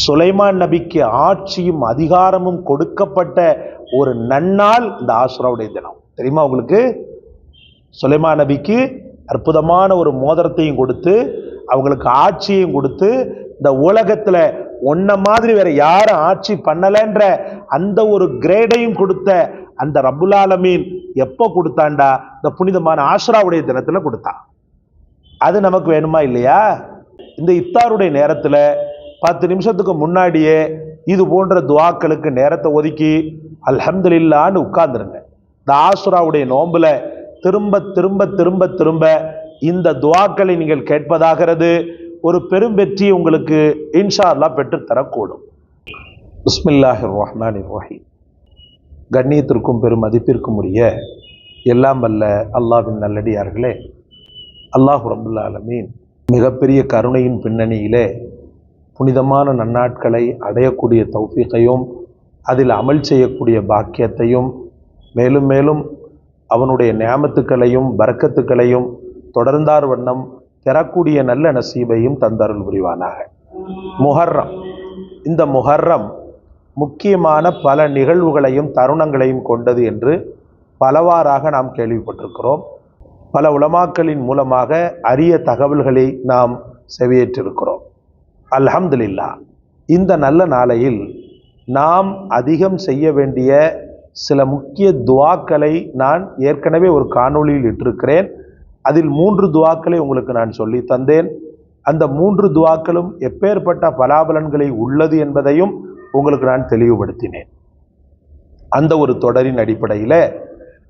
சுலைமான் நபிக்கு ஆட்சியும் அதிகாரமும் கொடுக்கப்பட்ட ஒரு நன்னாள் இந்த ஆஷுராவுடைய தினம். தெரியுமா உங்களுக்கு? சுலைமான் நபிக்கு அற்புதமான ஒரு மோதிரத்தையும் கொடுத்து, அவங்களுக்கு ஆட்சியையும் கொடுத்து, இந்த உலகத்துல ஒன்ன மாதிரி வேற யாரும் ஆட்சி பண்ணலன்ற அந்த ஒரு கிரேடையும் கொடுத்த அந்த ரப்புல் ஆலமீன் எப்போ கொடுத்தாண்டா? இந்த புனிதமான ஆஷுராவுடைய தினத்துல கொடுத்தான். அது நமக்கு வேணுமா இல்லையா? இந்த இஃப்தாருடைய நேரத்துல 10 நிமிஷத்துக்கு முன்னாடியே இது போன்ற துவாக்களுக்கு நேரத்தை ஒதுக்கி அல்ஹம்துலில்லாஹ்னு உட்கார்ந்துருங்க. இந்த ஆஷுராவுடைய நோம்புல திரும்ப திரும்ப திரும்ப திரும்ப இந்த துவாக்களை நீங்கள் கேட்பதாகிறது ஒரு பெரும் வெற்றி உங்களுக்கு இன்ஷா அல்லாஹ் பெற்றுத்தரக்கூடும். பிஸ்மில்லாஹிர் ரஹ்மானிர் ரஹீம். கண்ணியத்திற்கும் பெரும் மதிப்பிற்கும் உரிய எல்லாம் வல்ல அல்லாஹ்வின் நல்லடியார்களே, அல்லாஹ் ரப்புல் ஆலமீன் மிகப்பெரிய கருணையின் பின்னணியிலே புனிதமான நன்னாட்களை அடையக்கூடிய தௌஃபீகையும் அதில் அமல் செய்யக்கூடிய பாக்கியத்தையும் மேலும் மேலும் அவனுடைய நியாமத்துக்களையும் பரக்கத்துக்களையும் தொடர்ந்தார் வண்ணம் பெறக்கூடிய நல்ல நசீபையும் தந்தருள் புரிவானாக. முஹர்ரம், இந்த முஹர்ரம் முக்கியமான பல நிகழ்வுகளையும் தருணங்களையும் கொண்டது என்று பலவாறாக நாம் கேள்விப்பட்டிருக்கிறோம். பல உலமாக்களின் மூலமாக அரிய தகவல்களை நாம் செவியேற்றிருக்கிறோம். அல்ஹம்துலில்லாஹ். இந்த நல்ல நாளையில் நாம் அதிகம் செய்ய வேண்டிய சில முக்கிய துவாக்களை நான் ஏற்கனவே ஒரு காணொளியில் இட்டிருக்கிறேன். அதில் 3 துவாக்களை உங்களுக்கு நான் சொல்லி தந்தேன். அந்த 3 துவாக்களும் எப்பேற்பட்ட பலாபலன்களை உள்ளது என்பதையும் உங்களுக்கு நான் தெளிவுபடுத்தினேன். அந்த ஒரு தொடரின் அடிப்படையில்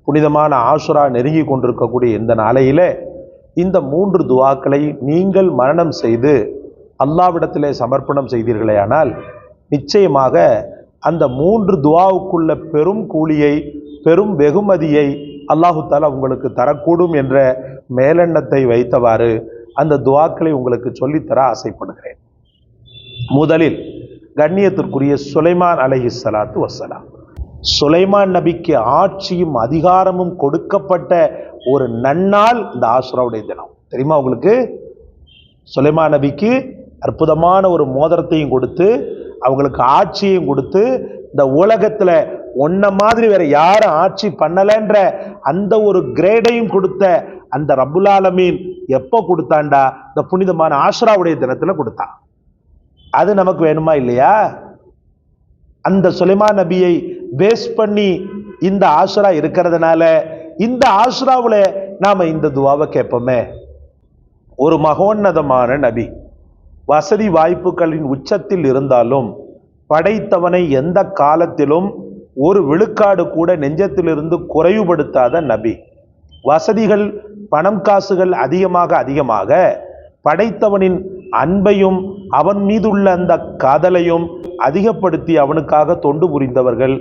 புனிதமான ஆஷுரா நெருங்கி கொண்டிருக்கக்கூடிய இந்த நாளையில இந்த 3 துவாக்களை நீங்கள் மரணம் செய்து அல்லாஹ்விடத்திலே சமர்ப்பணம் செய்தீர்களேயானால் நிச்சயமாக அந்த 3 துவாவுக்குள்ள பெரும் கூலியை, பெரும் வெகுமதியை அல்லாஹு தஆலா உங்களுக்கு தரக்கூடும் என்ற மேலெண்ணத்தை வைத்தவாறு அந்த துவாக்களை உங்களுக்கு சொல்லித்தர ஆசைப்படுகிறேன். முதலில் கண்ணியத்திற்குரிய சுலைமான் அலைஹிஸ்ஸலாத்து வஸ்ஸலாம். சுலைமான் நபிக்கு ஆட்சியும் அதிகாரமும் கொடுக்கப்பட்ட ஒரு நன்னாள் இந்த ஆஷுராவுடைய தினம். தெரியுமா உங்களுக்கு? சுலைமான் நபிக்கு அற்புதமான ஒரு மோதிரத்தையும் கொடுத்து, அவங்களுக்கு ஆட்சியையும் கொடுத்து, இந்த உலகத்துல ஒன்ன மாதிரி வேற யாரும் ஆட்சி பண்ணலன்ற அந்த ஒரு கிரேடையும் கொடுத்த அந்த ரப்புல் ஆலமீன் எப்போ கொடுத்தாண்டா? இந்த புனிதமான ஆஷுராவுடைய தினத்துல கொடுத்தான். அது நமக்கு வேணுமா இல்லையா? அந்த சுலைமான் நபியை பேஸ் பண்ணி இந்த ஆஷுரா இருக்கிறதுனால இந்த ஆஷுராவுல நாம இந்த துவாவை கேட்போமே. ஒரு மகோன்னதமான நபி, வசதி வாய்ப்புகளின் உச்சத்தில் இருந்தாலும் படைத்தவனை எந்த காலத்திலும் ஒரு விழுக்காடு கூட நெஞ்சத்திலிருந்து குறைவுபடுத்தாத நபி. வசதிகள் பணம் காசுகள் அதிகமாக படைத்தவனின் அன்பையும் அவன் மீதுள்ள அந்த காதலையும் அதிகப்படுத்தி அவனுக்காக தொண்டு புரிந்தவர்கள்,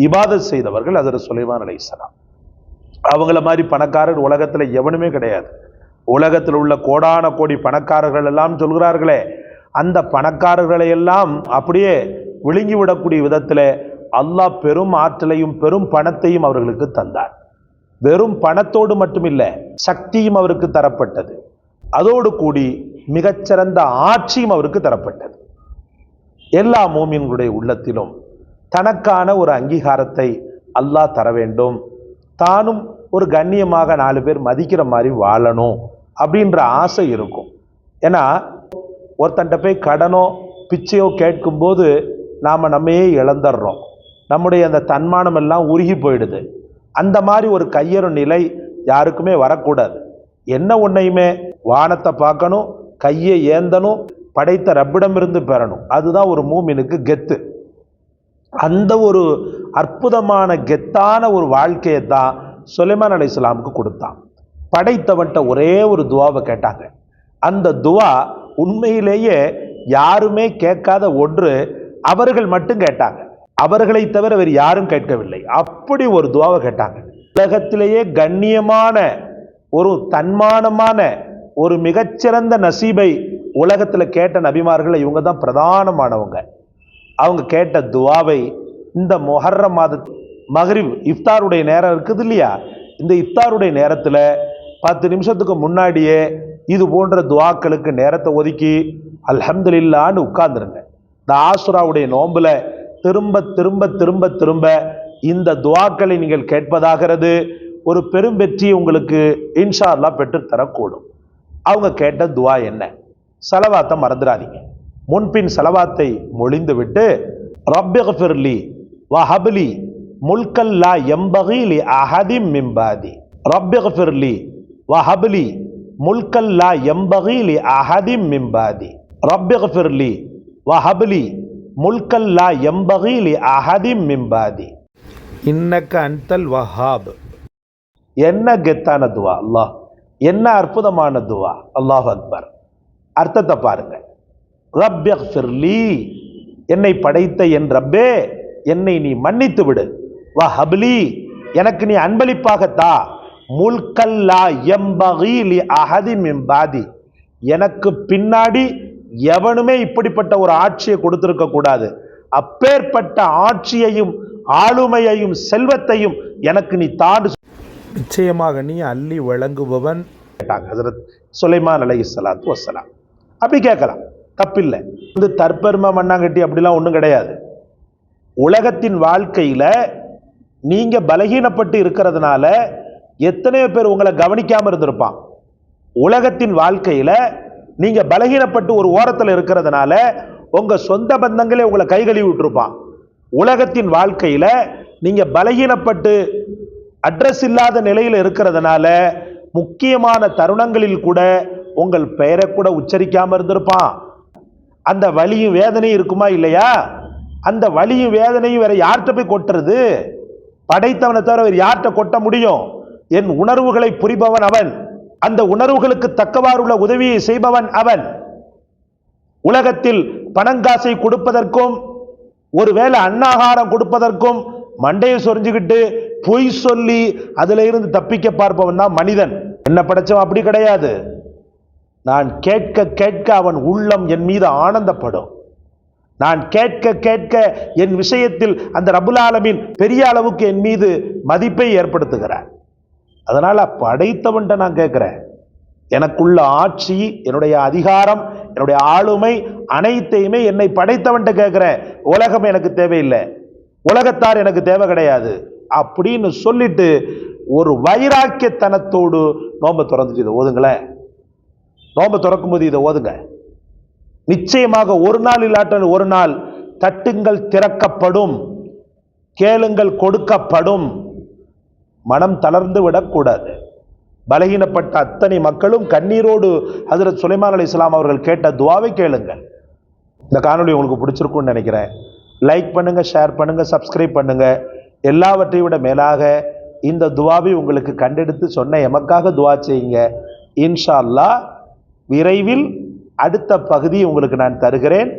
இபாதத் செய்தவர்கள் ஹஜ்ரத் சுலைமான் அலைஹிஸ்ஸலாம். அவங்கள மாதிரி பணக்காரர் உலகத்துல எவனுமே கிடையாது. உலகத்தில் உள்ள கோடான கோடி பணக்காரர்கள் எல்லாம் சொல்கிறார்களே, அந்த பணக்காரர்களை எல்லாம் அப்படியே விழுங்கிவிடக்கூடிய விதத்தில் அல்லாஹ் பெரும் ஆற்றலையும் பெரும் பணத்தையும் அவர்களுக்கு தந்தார். வெறும் பணத்தோடு மட்டுமில்லை, சக்தியும் அவருக்கு தரப்பட்டது. அதோடு கூடி மிகச்சிறந்த ஆட்சியும் அவருக்கு தரப்பட்டது. எல்லா மூமின்களுடைய உள்ளத்திலும் தனக்கான ஒரு அங்கீகாரத்தை அல்லாஹ் தர வேண்டும், தானும் ஒரு கண்ணியமாக 4 பேர் மதிக்கிற மாதிரி வாழணும் அப்படின்ற ஆசை இருக்கும். ஏன்னா ஒருத்தன்ட்ட போய் கடனோ பிச்சையோ கேட்கும்போது நாம் நம்மையே இழந்துடுறோம். நம்முடைய அந்த தன்மானம் எல்லாம் உருகி போயிடுது. அந்த மாதிரி ஒரு கையறும் நிலை யாருக்குமே வரக்கூடாது. என்ன ஒன்றையுமே வானத்தை பார்க்கணும், கையை ஏந்தணும், படைத்த ரப்பிடமிருந்து பெறணும். அதுதான் ஒரு மூமினுக்கு கெத்து. அந்த ஒரு அற்புதமான கெத்தான ஒரு வாழ்க்கையை தான் சுலைமான் அலைஹிஸ்ஸலாமுக்கு கொடுத்தான். படைத்தவன்ட்ட ஒரே ஒரு துவாவை கேட்டாங்க. அந்த துவா உண்மையிலேயே யாருமே கேட்காத ஒன்று, அவர்கள் மட்டும் கேட்டாங்க. அவர்களை தவிர வேறு யாரும் கேட்கவில்லை. அப்படி ஒரு துவாவை கேட்டாங்க. உலகத்திலேயே கண்ணியமான ஒரு தன்மானமான ஒரு மிகச்சிறந்த நசீபை உலகத்துல கேட்ட நபிமார்கள் இவங்க தான் பிரதானமானவங்க. அவங்க கேட்ட துவாவை இந்த முஹர்ரம் மாத மக்ரிப் இஃப்தாருடைய நேரம் இருக்குது இல்லையா, இந்த இஃப்தாருடைய நேரத்துல 10 நிமிஷத்துக்கு முன்னாடியே இது போன்ற துவாக்களுக்கு நேரத்தை ஒதுக்கி அல்ஹம்துலில்லாஹ்னு உட்கார்ந்துருங்க. இந்த ஆசுராவுடைய நோன்புல திரும்ப திரும்ப திரும்ப திரும்ப இந்த துவாக்களை நீங்கள் கேட்பதாகிறது ஒரு பெரும் வெற்றியை உங்களுக்கு இன்ஷா அல்லாஹ் பெற்றுத்தரக்கூடும். அவங்க கேட்ட துவா என்ன? சலவாத்தை மறந்துடாதீங்க. முன்பின் சலவாத்தை மொழிந்து விட்டு ரப்பிக்ஃபிர்லி வஹப்லி முல்கல் லா யம்பகி லி அஹதிம் மின் பாதி, ரப்பிக்ஃபிர்லி வஹப்லி முல்கல் லா யம்பகி லி அஹதிம் மின் பாதி, ரப்பிக்ஃபிர்லி வஹப்லி முல்கல் லா யம்பகி லி அஹதிம் மின் பாதி இன்னக அன்தல் வஹாப். என்ன கெத்தான துவா! அல்லாஹ், என்ன அற்புதமான துவா! அல்லாஹ் அக்பர். அர்த்தத்தை பாருங்க. ரப்பிக்ஃபிர்லி, என்னை படைத்த என் ரப்பே, என்னை நீ மன்னித்து விடு. வஹப்லி, எனக்கு நீ அன்பளிப்பாகத்தா. முல்கல் லா யம்பகி லி அஹதின் மின் பாதி, எனக்கு பின்னாடி எவனுமே இப்படிப்பட்ட ஒரு ஆட்சியை கொடுத்திருக்க கூடாது. அப்பேற்பட்ட ஆட்சியையும் ஆளுமையையும் செல்வத்தையும் எனக்கு நீ தாடு. நிச்சயமாக நீ அள்ளி வழங்குபவன் கேட்டாங்க ஹஜ்ரத் சுலைமான் அலைஹிஸ்ஸலாத்து வஸ்ஸலாம். அப்படி கேட்கலாம், தப்பில்லை. வந்து தற்பெருமை மண்ணாங்கட்டி அப்படிலாம் ஒன்றும் கிடையாது. உலகத்தின் வாழ்க்கையில நீங்க பலகீனப்பட்டு இருக்கிறதுனால எத்தனையோ பேர் உங்களை கவனிக்காம இருந்திருப்பான். உலகத்தின் வாழ்க்கையில நீங்க பலகீனப்பட்டு ஒரு ஓரத்தில் இருக்கிறதுனால உங்க சொந்த பந்தங்களே உங்களை கை கழுவி விட்டுருப்பான். உலகத்தின் வாழ்க்கையில நீங்க பலகீனப்பட்டு அட்ரஸ் இல்லாத நிலையில் இருக்கிறதுனால முக்கியமான தருணங்களில் கூட உங்கள் பெயரை கூட உச்சரிக்காம இருந்திருப்பான். அந்த வலியும் வேதனையும் இருக்குமா இல்லையா? அந்த வலியும் வேதனையும் வேற யார்கிட்ட போய் கொட்டுறது? படைத்தவனை தவிர வேறு யார்கிட்ட கொட்ட முடியும்? என் உணர்வுகளை புரிபவன் அவன், அந்த உணர்வுகளுக்கு தக்கவாறுள்ள உதவியை செய்பவன் அவன். உலகத்தில் பணங்காசை கொடுப்பதற்கும் ஒருவேளை அன்னாகாரம் கொடுப்பதற்கும் மண்டையை சொரிஞ்சுக்கிட்டு பொய் சொல்லி அதுல இருந்து தப்பிக்க பார்ப்பவன் தான் மனிதன். என்ன படைச்சவன் அப்படி கிடையாது. நான் கேட்க கேட்க அவன் உள்ளம் என் மீது ஆனந்தப்படும். நான் கேட்க கேட்க என் விஷயத்தில் அந்த ரப்புல் ஆலமீன் பெரிய அளவுக்கு என் மீது மதிப்பை ஏற்படுத்துகிறார். அதனால படைத்தவன்ட்ட நான் கேட்கிறேன், எனக்குள்ள ஆட்சி, என்னுடைய அதிகாரம், என்னுடைய ஆளுமை அனைத்தையுமே என்னை படைத்தவன்ட்ட கேட்கிறேன். உலகம் எனக்கு தேவையில்லை, உலகத்தார் எனக்கு தேவை கிடையாது அப்படின்னு சொல்லிட்டு ஒரு வைராக்கியத்தனத்தோடு நோன்பை திறந்துட்டு இதை ஓதுங்களேன். நோன்பை திறக்கும் போது இதை ஓதுங்க. நிச்சயமாக ஒரு நாள் இல்லாட்ட ஒரு நாள் தட்டுங்கள் திறக்கப்படும், கேளுங்கள் கொடுக்கப்படும். மனம் தளர்ந்து விடக்கூடாது. பலகீனப்பட்ட அத்தனை மக்களும் கண்ணீரோடு ஹஜ்ரத் சுலைமான் அலைஹிஸ்ஸலாம் அவர்கள் கேட்ட துவாவை கேளுங்கள். இந்த காணொளி உங்களுக்கு பிடிச்சிருக்கும்னு நினைக்கிறேன். லைக் பண்ணுங்க, ஷேர் பண்ணுங்க, சப்ஸ்கிரைப் பண்ணுங்க. எல்லாவற்றையும் விட மேலாக இந்த துவாவை உங்களுக்கு கண்டெடுத்து சொன்ன எமக்காக துவா செய்யுங்க. இன்ஷா அல்லாஹ் விரைவில் அடுத்த பகுதி உங்களுக்கு நான் தருகிறேன்.